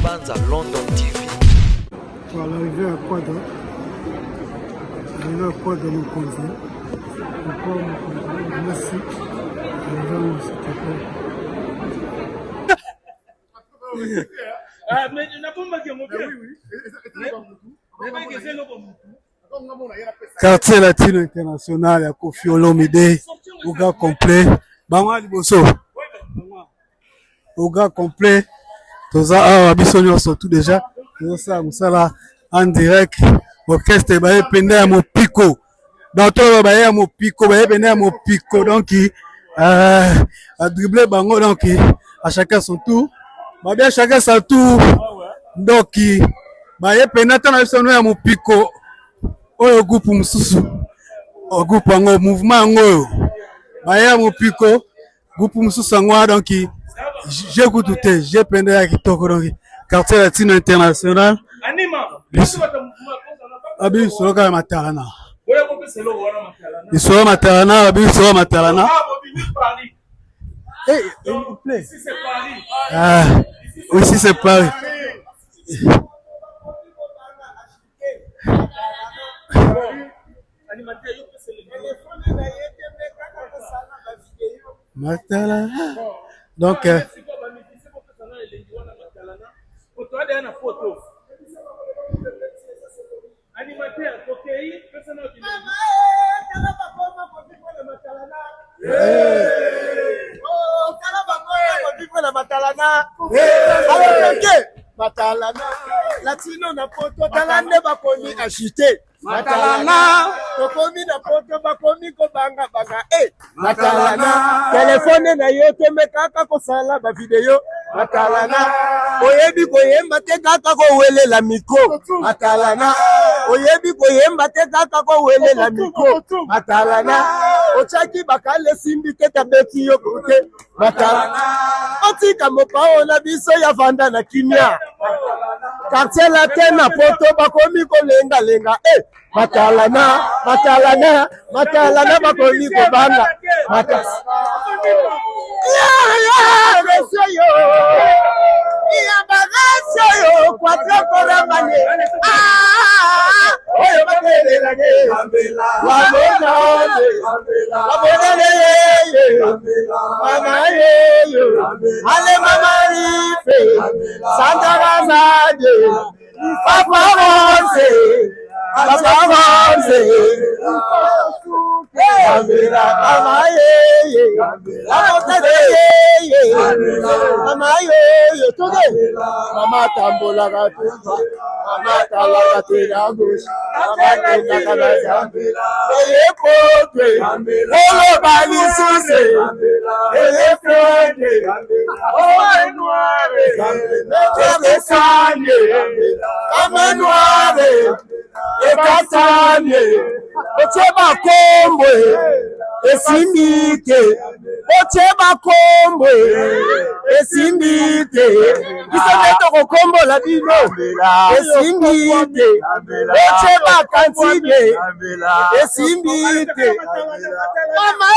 Banza London TV. Voilà, arrivé à Quadra. Arrivé à Quadra, mon conseil. Merci. Arrivé à mon secrétaire. Ah, mais tu n'as pas marqué mon cœur. Quartier latino international à Kofi Olomide, au gars complet. Bangwa Liboso. Au gars complet. Toza a bisonyo surtout déjà. Toza musala en direct. Orchestre baye pende à mon pico. Dans tout baye à mon pico, baye pende à mon pico. Donc à dribbler bango donc à chacun son tour. Bah bien chacun son tour. Donc baye pende à bisonyo à mon pico. Oyo groupe mususu. O groupe ngo mouvement ngo. Baye à mon pico. Groupe mususu ngo donc j'ai goûté, j'ai peine à Kitoko, quartier latino international. Abi soroka matalana. Isoro matalana, abi soro matalana. Eh, il vous plaît. Ici c'est Paris. Ah, ici c'est Paris. Matalana. Donc Matalana, latino na poto talande bakomi agité. Matalana, tokomi na poto bakomi ko banga banga. Matalana, téléphone na yo teme kaka ko sala ba vidéo. Matalana, oyebi koyemba te kaka ko wele la micro. Matalana, oyebi koyemba te kaka ko wele la micro. Matalana, ochaki bakale simbi te tabeti yo kote. Matalana, otika mopao na biso ya vanda na kimia. Quartier latin na poto bakomi ko lenga lenga. Matalana, Matalana, Matalana bakomi ko banga. Matalana. Mama tambola gatumba, mama talaga tiragos, mama talaga gajambila. Eyekote, olo bali suse, eyekote, olo noire, ekesanye, ame noire, ekasanye, ocheba kombo, esimite, ocheba kombo, esimite. Bisoneto kokombo la bino esimbite ocheba kantine esimbite mama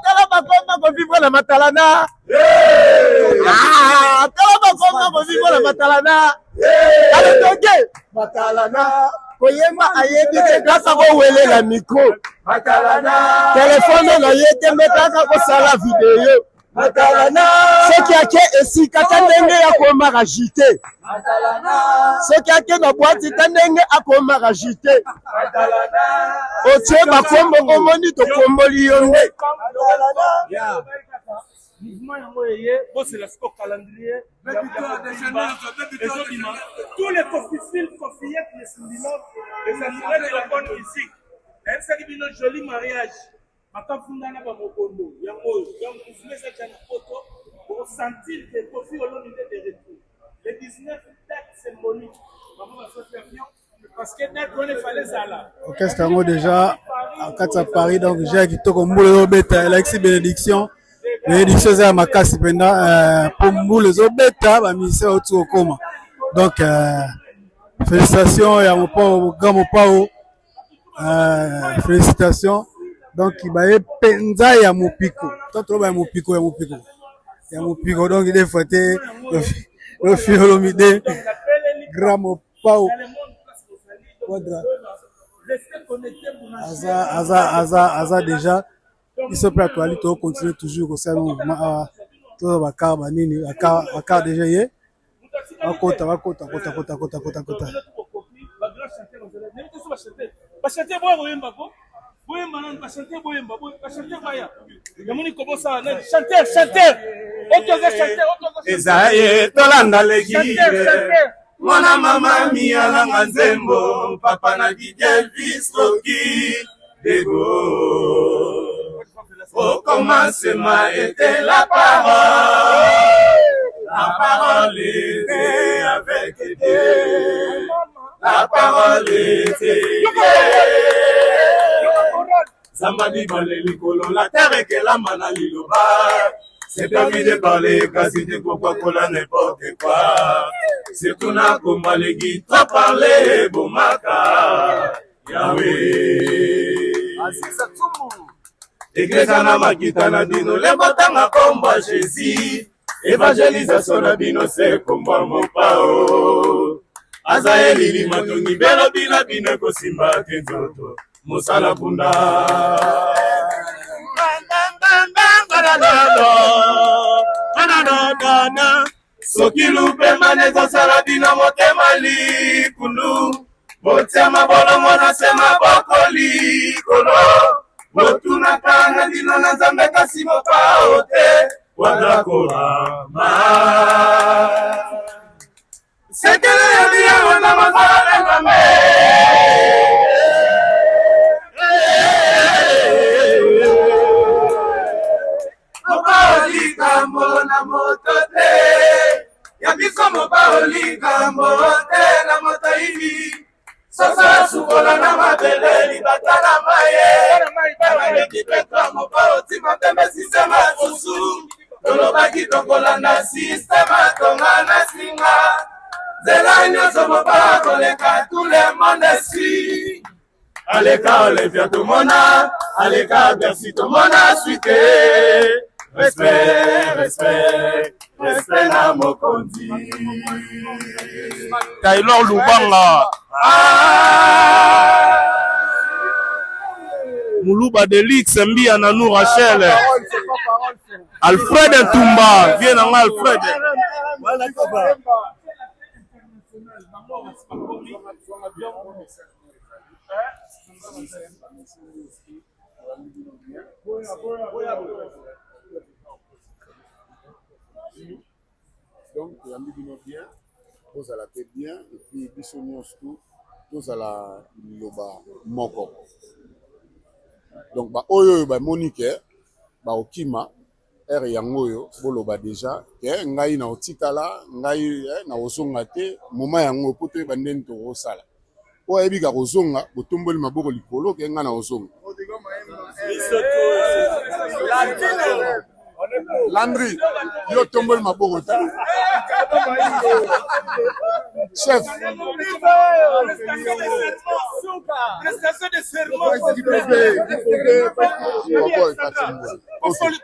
tala bakoma ko vivre la matalana tala bakoma ko vivre la matalana ale toke matalana koyema ayebi te kaka ko wele la micro matalana téléphone na yete metaka ko sala vidéo Matalana, ce qui a été ici, quand on est à comment agiter. Matalana, ce qui a été dans boîte, c'est un à comment agiter. Matalana, au tien ma combo au moni to combo lionne. Matalana, c'est la score calendrier. Tous les coffres-fils, coffrillettes, les sous-dimanches, les assurés de la bonne musique. Un joli mariage. Makafundana ba mokondo yango yango kufumeza tena photo pour sentir que Kofi Olomide de retour le 19 date symbolique maman va sortir avion parce que date on fallait ça là orchestre ngo déjà en quatre à Paris donc j'ai kitoko mbule obeta Alexis bénédiction za makasi penda pour mbule zo beta ba ministère otu okoma donc félicitations ya mon pao grand mon pao félicitations. Donc il va y penza ya mopiko. Toi tu vas mopiko ya mopiko. Ya mopiko donc il est fouetté. Le Fiolomide, Grand Mopao, Quadra. Aza déjà, il se peut actualité, on continue toujours au sein du mouvement. Tout le monde a déjà yé. Akota. Ezaye tolanda legi mwana mama mialanga nzembo papa na Elvis Rocky Dego. Au commencement était la parole était avec Dieu, la parole était Zamadi baleli kolon la terre que la mana liloba. C'est permis de parler, quasi de Coca-Cola, n'importe quoi. C'est tout n'a comme les guides, trop parler, Bomaka, Yahweh. Église na makita na dino, le batanga komba Jésus. Évangélisation na bino se komba mopao. Azaeli li matongi belo bina bina kosimba kenzoto. Musala bunda. Soki lupe maneza sala bino motema likundu. Botiama bolongo na sema bokoli kolo. Botuna kanga dino na nzambe kasi mopao te. Wadakola ma. Sekele ya biya wana mazala ngame. Likambo na moto te ya biso mobao likambo te na moto hivi sasa sukola na mabele libata na maye ekipetwa mobao tima pembe sistema susu tolobaki tokolanda sistema tonga na singa zela nyonso mobao koleka tout le monde si aleka olevia tomona aleka bersi tomona suite. Respect na mokonzi. Taylor Lubanga. Muluba Delix, Mbia Nanou Rachel. Alfred Ntumba, viens en Alfred. Donc, il y a bien, vous allez bien, et puis, vous allez moko. Donc, oyo, Monique, okima, yangoyo, boloba déjà, ngai na otikala, ngai na osonga te, moma yango, poto banden to osala. Oyo ebika osonga, botomboli maboko likolo, ke nga na osonga. Landry, yo tombol maboko te. Chef. Prestation de serment. Il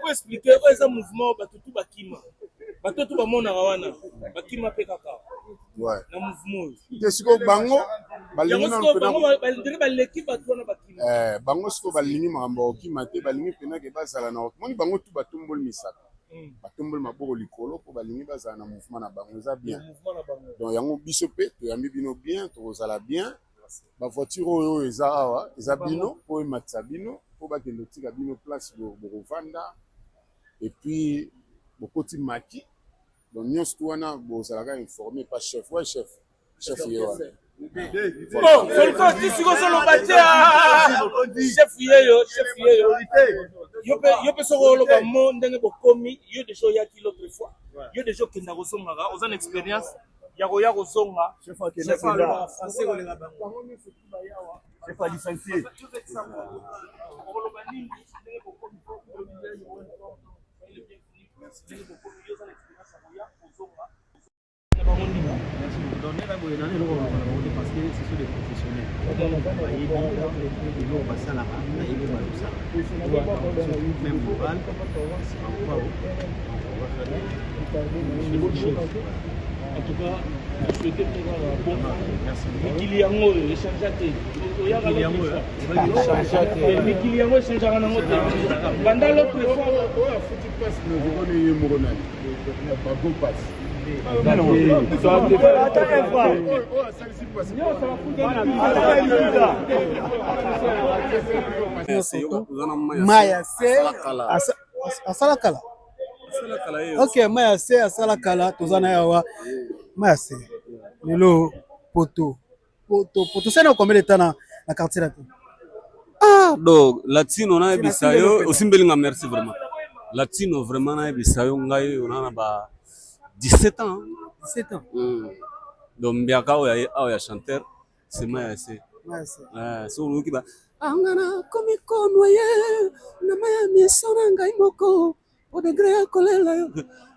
faut expliquer un mouvement batutu bakima. Batutu bamona rawana. Bakima pe kaka. Ouais. Na mouvement. Kesiko bango balingi na pena. Balindiri baleki batwana bakima. Bango siko balingi makambo okima te balingi pena ke bazala na moni bango tu batumbol misaka. Batumbol maboko likolo ko balingi bazala na mouvement na bango za bien. Donc yango biso pe to yambi bino bien to kozala bien. Ba voiture oyo eza awa eza bino po ematsa bino po bakendo tika bino place bokovanda et puis bokoti maki. Donc nous sommes bozalaka informé par chef. Ouais chef yewa. Bon, Folko tisiko solo batia chef yeyo. Yo pe soko lo ba mo ndenge bokomi yo dejo yaki l'autre fois. Yo dejo kenda kosonga oza expérience ya kosonga chef akenda français ko lenga bango. Chef a licencié. Parce que ce sont des professionnels. Même global, c'est pas En tout cas, je souhaitais prévoir un bon Mikili yango échange à thé. Mikili yango échange à thé. Mikili yango échange à nango thé. Banda l'autre fois. oyo afuti passe na okoni ye moko nani bago passe Maya se asala kala. Ok, Maya se asala kala tozana yawa. Maya se lelo poto c'est combien de temps na quartier là? Ah, donc latino na bisayo osimbelinga merci vraiment. Latino vraiment na bisayo ngai on a ba 17 ans. 17 ans. Donc biaka ya chanteur c'est Maya se. So loki ba angana komi konoye na maya misona ngai moko au degré kolela yo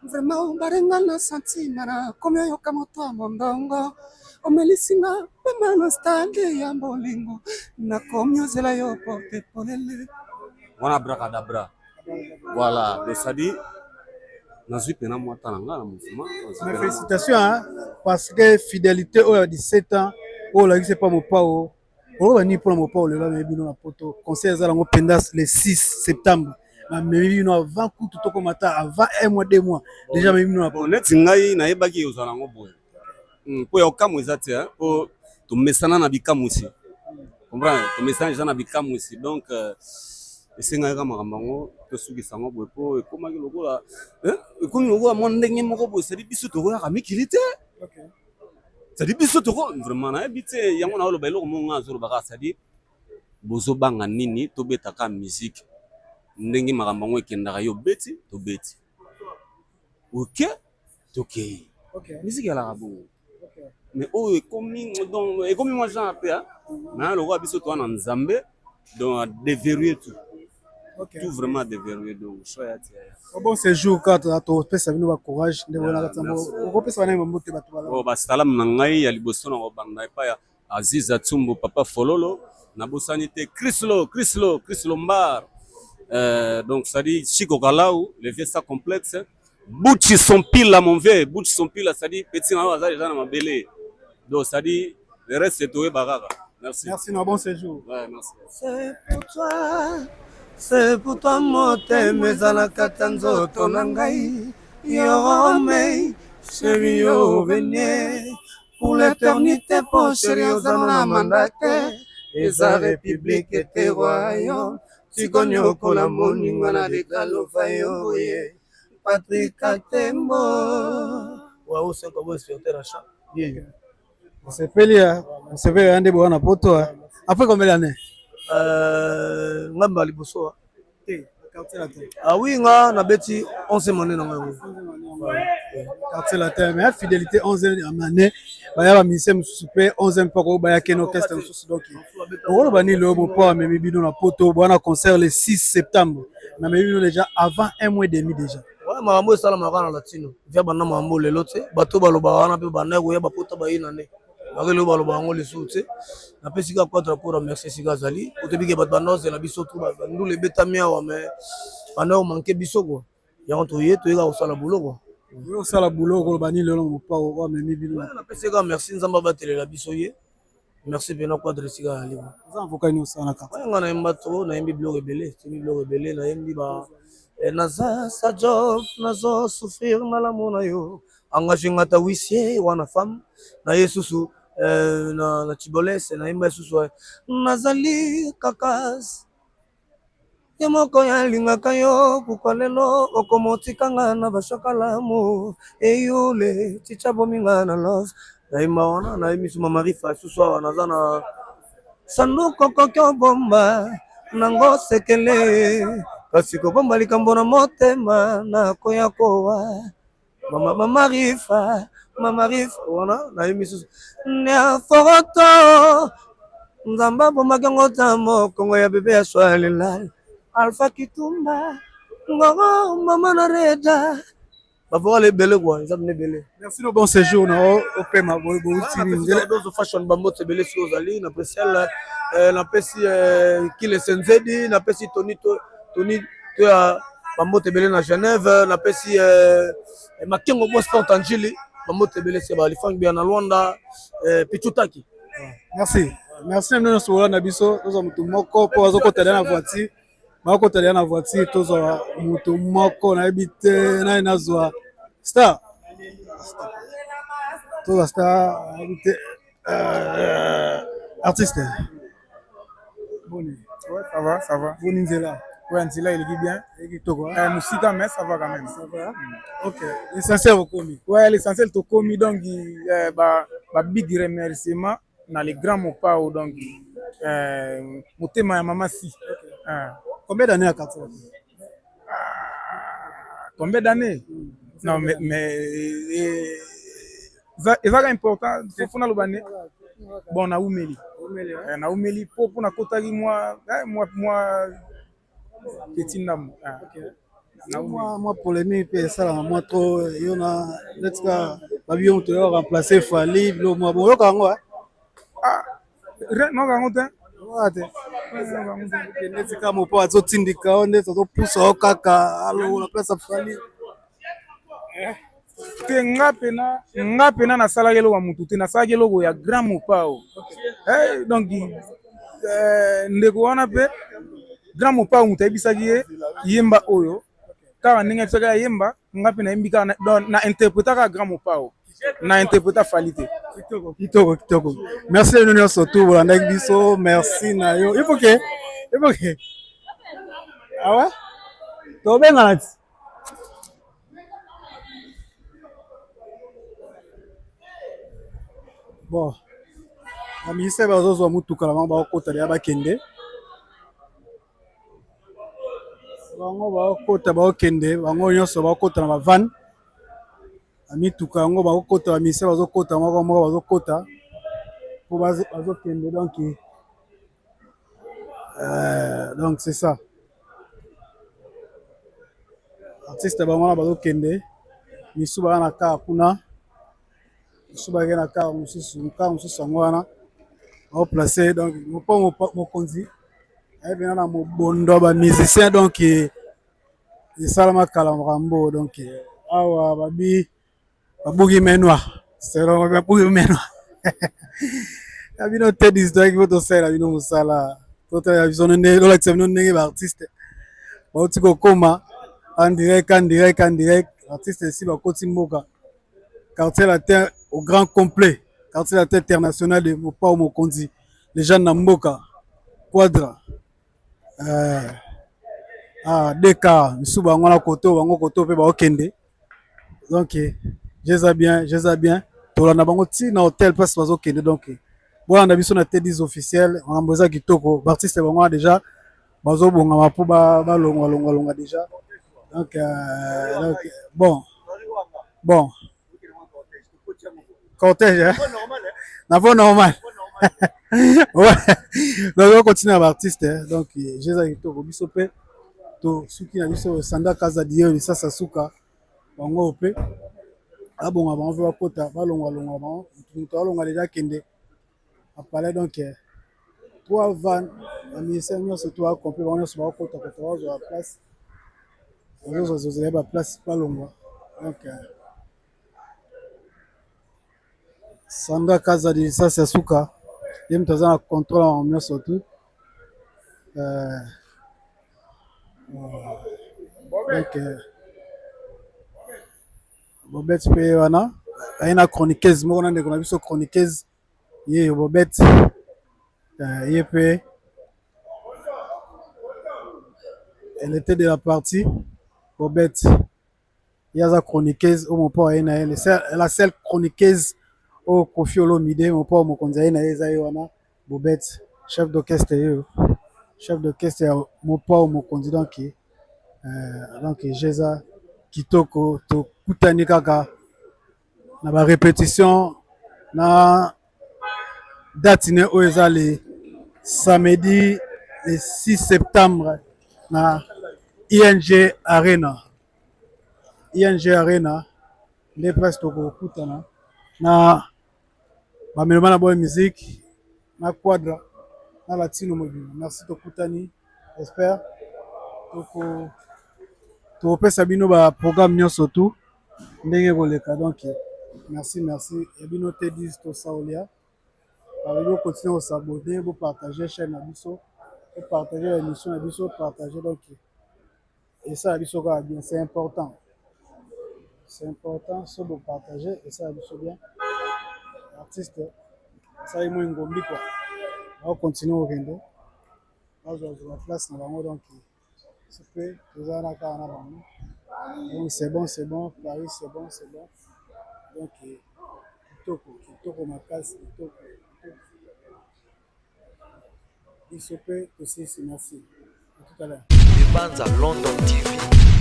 vraiment barenga na sentima na komi yo kamoto mondongo omelisinga pema na stade ya bolingo na komi ozela yo porte polele wana bracadabra voilà donc ça dit nazui pena mwata na nga na mouvement. Mais félicitations hein, parce que fidélité au 17 ans oh là c'est pas mon pao oh va ni pour mon pao le là mais bino na poto conseil za lango pendas le 6 septembre mais bino avant coup tout comme avant un mois 2 mois déjà mais bino na poto net ngai na yebaki yo za lango boye po ya kamu ezati hein po to mesana na bikamu ici comprendre to mesana déjà na bikamu ici donc esenga ka makambango to suki sango boye po ekomaki lokola ekomi lokola mwa ndenge moko boye sadi biso tokoyaka mikili te. Sadi biso toko vraiment na yebi te yango na oloba eloko mongo azolobaka sadi bozobanga nini tobetaka musique ndenge makambango ekendaka yo beti tobeti ok tokei musique yalaka bongo mais oyo ekomi donc ekomi mwa genre pe na lokola biso toa na nzambe donc déverrouiller tout. Tout vraiment déverrouillé donc choya tia. Bon séjour quand tu pesa bino ba courage nde bona katambo ko pesa bana mbote bato bala. Oh ba salam na ngai ya liboso na ko banda epa ya Aziz Atsumbo papa Fololo na bosanité Chrislo Mbar donc ça dit Chico Kalau le vieux ça complexe Bouchi son pile là mon vieux Bouchi son pile ça dit petit na za déjà na mabele donc ça dit le reste c'est toi baraka. Merci. Merci na bon séjour. Ouais merci. C'est pour toi motema ezalaka ta nzoto na ngai yorome chéri yo venez pour l'éternité po chéri ozana na mandate eza république te royaume tikonyokola moninga na dekalofa yo ye Patrick Katembo wao senko bo sur achat c'est pelia c'est vrai ande bo na poto après combien d'années ngamba liboso ah oui nga na beti 11e année na ngo quartier latin mais fidélité 11e année baya ba misem super 11e poko baya ken orchestre donc on bani le bo pa mais bino na poto bwana concert le 6 septembre na mais bino déjà avant un mois et demi déjà ouais mambo sala makana latino via bana mambo lelo te bato baloba wana pe bana ko ya bapota bayina ne bakelo baloba ngo le soute na pesi ka contre pour merci sika zali otebike bat banoze na biso tout ba ndule betamia wa mais bana o manquer biso quoi ya on toye toyeka osala boulot quoi yo sala boulot ko bani lelo mo pa o memi bino na pesi ka merci nzamba batelela biso ye merci bena quadre sika ali za vokani osana ka nga na mbato na yembi blog ebele timi blog ebele na yembi ba naza sa job nazo souffrir na la mona yo engagé ngata wisier wana femme na yesusu na Chibolese na imba susu nazali kakas yamoko yalingaka yo kukolelo okomotikanga na bashokalamu eyule chichabominga na love na imba wana na emisuma marifa susu wana nazana sanduko kokyo bomba nango sekele kasi ko bomba likambo na motema na koyakowa mama rifa wana na emisu na foto nzamba bomaka ngota moko ya bebe ya swalila Alpha Kitumba ngoro mama na reda bavora le bele quoi ils amène bele. Merci le bon séjour na au pema bo utini ndozo fashion bambo te bele sur zali na spécial na pesi kile senzedi na pesi Tony to ya bambo te bele na Genève na pesi makengo bo sport angeli bambote ebele se balifang bien na Luanda Pichutaki. Merci. Merci nous sur na biso tozo mutu moko po azokota na voiture. Bakota na voiture tozo mutu moko na ebite na inazwa star. Tozo star ebite artiste. Boni. Ouais, ça va, ça va. Boni nzela. Ouais, Nzela, il est bien. Moussika, mais ça va quand même. Ça va. Ok. L'essentiel au commis. Ouais, l'essentiel au commis, donc, big remerciement dans les grands mots pas donc, ma maman si. Combien d'années à 4 ans? Combien d'années? Non, mais c'est important. Il faut le banner. Bon, na umeli. Na umeli pour na kotagi moi petit nam. Moi polémique et ça moi trop yona let's go babion te remplacer Fali lo moi bon kango ah non kango te wate let's go mo pa zo tindika on zo puso kaka alo la place Fali te nga pena na sala yelo wa mutu te na sala yelo ya grand mopao donc ndeko wana pe grand mopao mutu ebisaki ye yemba oyo kaka ndenge bisaka yemba nga pena yembika na interpréter ka grand mopao na interpréter Falite kitoko merci de nous surtout bolanda biso merci na yo il faut que ah ouais to benga lati bon amise bazozwa mutuka na bango bakota ya bakende bango bakota bakende bango nyonso bakota na bavan amituka yango bakota bamise bazokota moko moko bazokota po bazokende donc c'est ça artiste bango na bazokende misu bana na kaka kuna subage na kaka mosusu yango wana baoplace donc mokonzi ayebina na mobondo bamusicien donc esalama kala makambo donc awa babuki menwa selon babuki menwa ya bino te distract po tosala bino mosala totala biso lolakisa bino ndenge baartiste bauti kokoma en direct artiste esi bakoti mboka quartier latin au grand complet quartier latin international de Mopao Mokonzi les gens na mboka Quadra deka misu bango na koto bango koto pe baokende donc jeza bien tolanda bango ti na hôtel place bazokende donc bolanda biso na T10 officiel makambo eza kitoko baartiste bango déjà bazobongama mpo balongwalongwa déjà donc bon cortège na fond normal ouais donc on continue à artiste donc jeza kitoko biso pe to suki na biso sanda kaza dio lisasa suka bango pe abonga bango pe bakota balongwa bango mutu alonga déjà kende apale donc 3 van la ministère nyonso to akompli bango nyonso bakota bazwa la place bazozwa ba place balongwa donc sanda kaza lisasa suka ye mutu aza na contrôle en nyonso tu donc Bobet pe wana aina chroniqueuse moko na ndeko na biso chroniqueuse ye Bobet ye pe elle était de la partie Bobet yaza chroniqueuse au mon port aina elle la seule chroniqueuse au Kofi Olomide mon port mokonzi aina eza wana Bobet chef d'orchestre ya mon port mokonzi donc jeza kitoko tokutani kaka na ba répétition na date ne oyo eza le samedi le 6 septembre na ING Arena nde presque tokokutana na bameloma na boye musique na Quadra na latino mobile merci tokutani j'espère tokopesa bino baprogramme nyonso tu ndenge koleka donc Merci, merci. Et bien, nous te disons tout ça, Olia. Vous continuez à s'abonner, vous partagez la chaîne Abisso, vous partagez l'émission Abisso, vous partagez donc. Et ça, Abisso, bien, c'est important. C'est important, ça vous partagez, et ça, Abisso, bien. L'artiste, ça, il m'a engombi, quoi. On va continuer au rendo. Là, je vais la place, donc, c'est fait, vous avez la carte, donc, c'est bon, Paris, c'est bon. Donc, kitoko makasi, kitoko. Il se peut aussi, merci. À tout à l'heure. Banza London TV.